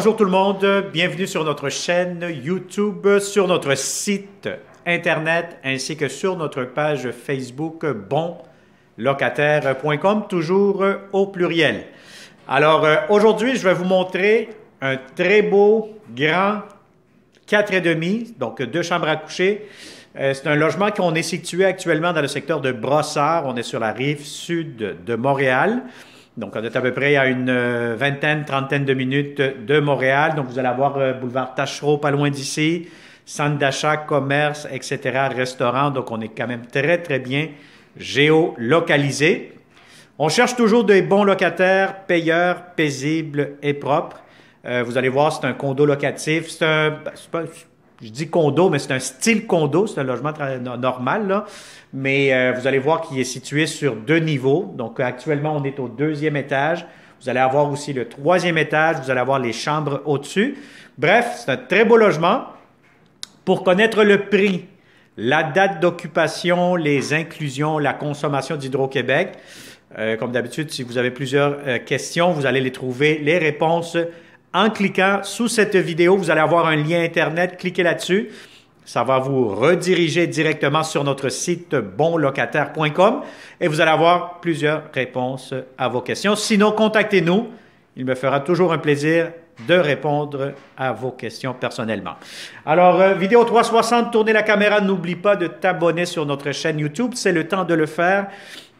Bonjour tout le monde, bienvenue sur notre chaîne YouTube, sur notre site internet ainsi que sur notre page Facebook bonlocataire.com, toujours au pluriel. Alors aujourd'hui, je vais vous montrer un très beau, grand 4,5, donc 2 chambres à coucher. C'est un logement qu'on est situé actuellement dans le secteur de Brossard. On est sur la rive sud de Montréal. Donc, on est à peu près à une vingtaine, trentaine de minutes de Montréal. Donc, vous allez avoir boulevard Taschereau, pas loin d'ici, centre d'achat, commerce, etc., restaurant. Donc, on est quand même très, très bien géolocalisé. On cherche toujours des bons locataires, payeurs, paisibles et propres. Vous allez voir, c'est un condo locatif. Je dis condo, mais c'est un style condo. C'est un logement normal, là. Mais vous allez voir qu'il est situé sur 2 niveaux. Donc, actuellement, on est au 2e étage. Vous allez avoir aussi le 3e étage. Vous allez avoir les chambres au-dessus. Bref, c'est un très beau logement. Pour connaître le prix, la date d'occupation, les inclusions, la consommation d'Hydro-Québec, comme d'habitude, si vous avez plusieurs questions, vous allez les trouver, les réponses en cliquant sous cette vidéo. Vous allez avoir un lien Internet. Cliquez là-dessus. Ça va vous rediriger directement sur notre site bonlocataire.com et vous allez avoir plusieurs réponses à vos questions. Sinon, contactez-nous. Il me fera toujours un plaisir de répondre à vos questions personnellement. Alors, vidéo 360, tournez la caméra. N'oublie pas de t'abonner sur notre chaîne YouTube. C'est le temps de le faire.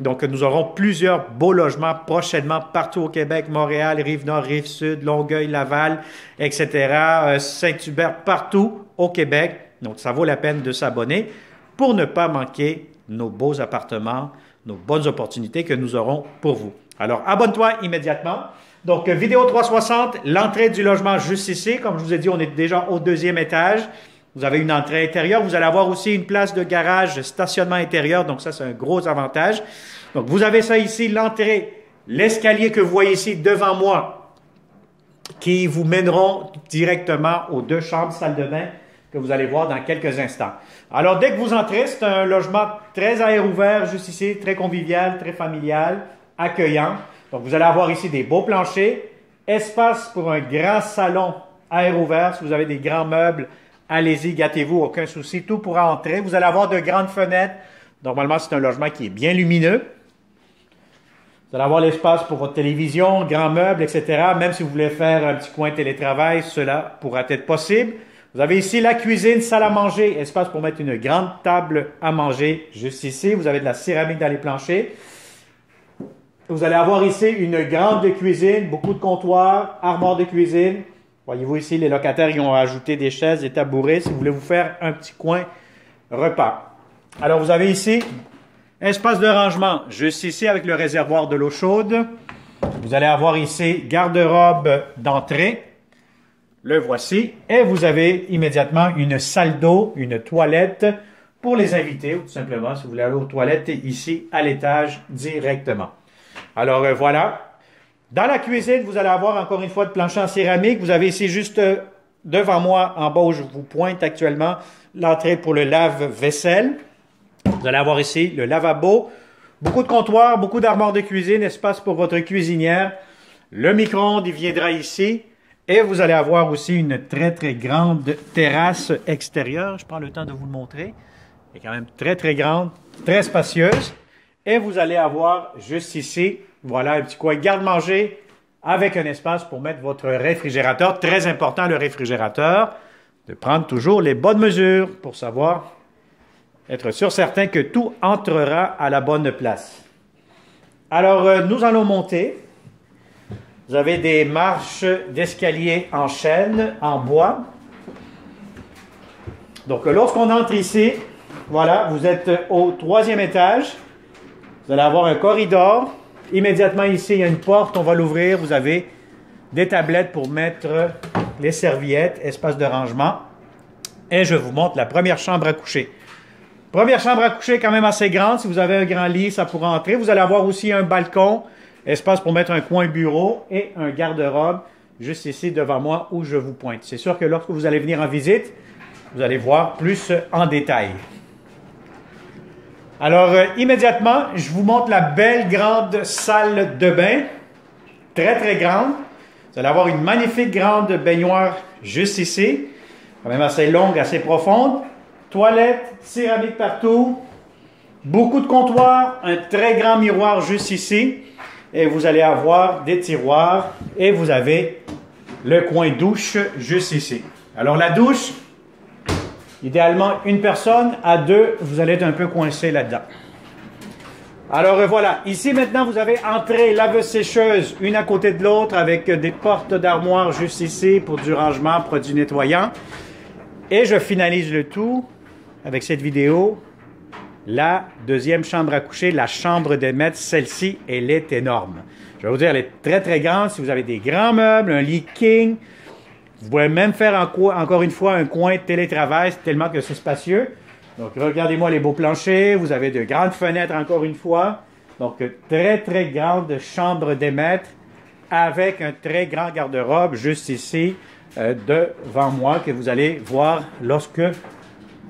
Donc, nous aurons plusieurs beaux logements prochainement partout au Québec, Montréal, Rive-Nord, Rive-Sud, Longueuil, Laval, etc., Saint-Hubert, partout au Québec. Donc, ça vaut la peine de s'abonner pour ne pas manquer nos beaux appartements, nos bonnes opportunités que nous aurons pour vous. Alors, abonne-toi immédiatement. Donc, vidéo 360, l'entrée du logement juste ici. Comme je vous ai dit, on est déjà au 2e étage. Vous avez une entrée intérieure. Vous allez avoir aussi une place de garage, stationnement intérieur. Donc, ça, c'est un gros avantage. Donc, vous avez ça ici, l'entrée, l'escalier que vous voyez ici devant moi, qui vous mèneront directement aux 2 chambres, salle de bain, que vous allez voir dans quelques instants. Alors, dès que vous entrez, c'est un logement très à air ouvert, juste ici, très convivial, très familial, accueillant. Donc, vous allez avoir ici des beaux planchers, espace pour un grand salon à air ouvert. Si vous avez des grands meubles, allez-y, gâtez-vous, aucun souci, tout pourra entrer. Vous allez avoir de grandes fenêtres. Normalement, c'est un logement qui est bien lumineux. Vous allez avoir l'espace pour votre télévision, grands meubles, etc. Même si vous voulez faire un petit coin télétravail, cela pourra être possible. Vous avez ici la cuisine, salle à manger, espace pour mettre une grande table à manger juste ici. Vous avez de la céramique dans les planchers. Vous allez avoir ici une grande cuisine, beaucoup de comptoirs, armoire de cuisine. Voyez-vous ici, les locataires y ont ajouté des chaises, des tabourets si vous voulez vous faire un petit coin repas. Alors, vous avez ici espace de rangement, juste ici avec le réservoir de l'eau chaude. Vous allez avoir ici garde-robe d'entrée. Le voici. Et vous avez immédiatement une salle d'eau, une toilette pour les invités ou tout simplement si vous voulez aller aux toilettes ici à l'étage directement. Alors voilà. Dans la cuisine, vous allez avoir encore une fois de plancher en céramique. Vous avez ici juste devant moi, en bas où je vous pointe actuellement, l'entrée pour le lave-vaisselle. Vous allez avoir ici le lavabo, beaucoup de comptoirs, beaucoup d'armoires de cuisine, espace pour votre cuisinière. Le micro-ondes, il viendra ici. Et vous allez avoir aussi une très, très grande terrasse extérieure. Je prends le temps de vous le montrer. Elle est quand même très, très grande, très spacieuse. Et vous allez avoir juste ici, voilà, un petit coin garde-manger avec un espace pour mettre votre réfrigérateur. Très important, le réfrigérateur, de prendre toujours les bonnes mesures pour savoir, être sûr certain que tout entrera à la bonne place. Alors, nous allons monter. Vous avez des marches d'escalier en chêne, en bois. Donc, lorsqu'on entre ici, voilà, vous êtes au 3e étage. Vous allez avoir un corridor. Immédiatement ici, il y a une porte, on va l'ouvrir. Vous avez des tablettes pour mettre les serviettes, espace de rangement. Et je vous montre la première chambre à coucher. Première chambre à coucher quand même assez grande. Si vous avez un grand lit, ça pourra entrer. Vous allez avoir aussi un balcon. Espace pour mettre un coin bureau et un garde-robe juste ici devant moi où je vous pointe. C'est sûr que lorsque vous allez venir en visite, vous allez voir plus en détail. Alors, immédiatement, je vous montre la belle grande salle de bain. Très, très grande. Vous allez avoir une magnifique grande baignoire juste ici, quand même assez longue, assez profonde. Toilette, céramique partout, beaucoup de comptoirs, un très grand miroir juste ici. Et vous allez avoir des tiroirs et vous avez le coin douche juste ici. Alors la douche, idéalement une personne, à deux, vous allez être un peu coincé là-dedans. Alors voilà, ici maintenant vous avez entrée, lave-sécheuse, une à côté de l'autre avec des portes d'armoire juste ici pour du rangement, produits nettoyants. Et je finalise le tout avec cette vidéo. La deuxième chambre à coucher, la chambre des maîtres, celle-ci, elle est énorme. Je vais vous dire, elle est très très grande. Si vous avez des grands meubles, un lit king, vous pouvez même faire encore une fois un coin télétravail, tellement que c'est spacieux. Donc regardez-moi les beaux planchers, vous avez de grandes fenêtres encore une fois. Donc très très grande chambre des maîtres avec un très grand garde-robe juste ici devant moi que vous allez voir lorsque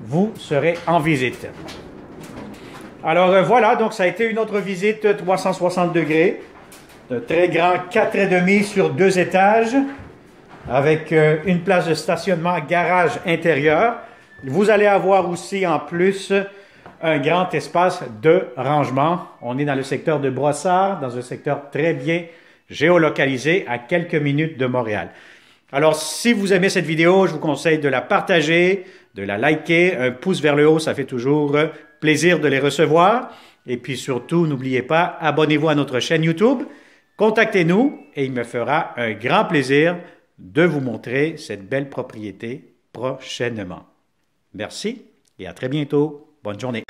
vous serez en visite. Alors voilà, donc ça a été une autre visite 360 degrés, de très grand 4,5 sur 2 étages, avec une place de stationnement garage intérieur. Vous allez avoir aussi en plus un grand espace de rangement. On est dans le secteur de Brossard, dans un secteur très bien géolocalisé à quelques minutes de Montréal. Alors si vous aimez cette vidéo, je vous conseille de la partager, de la liker, un pouce vers le haut, ça fait toujours plaisir de les recevoir. Et puis surtout, n'oubliez pas, abonnez-vous à notre chaîne YouTube, contactez-nous et il me fera un grand plaisir de vous montrer cette belle propriété prochainement. Merci et à très bientôt. Bonne journée.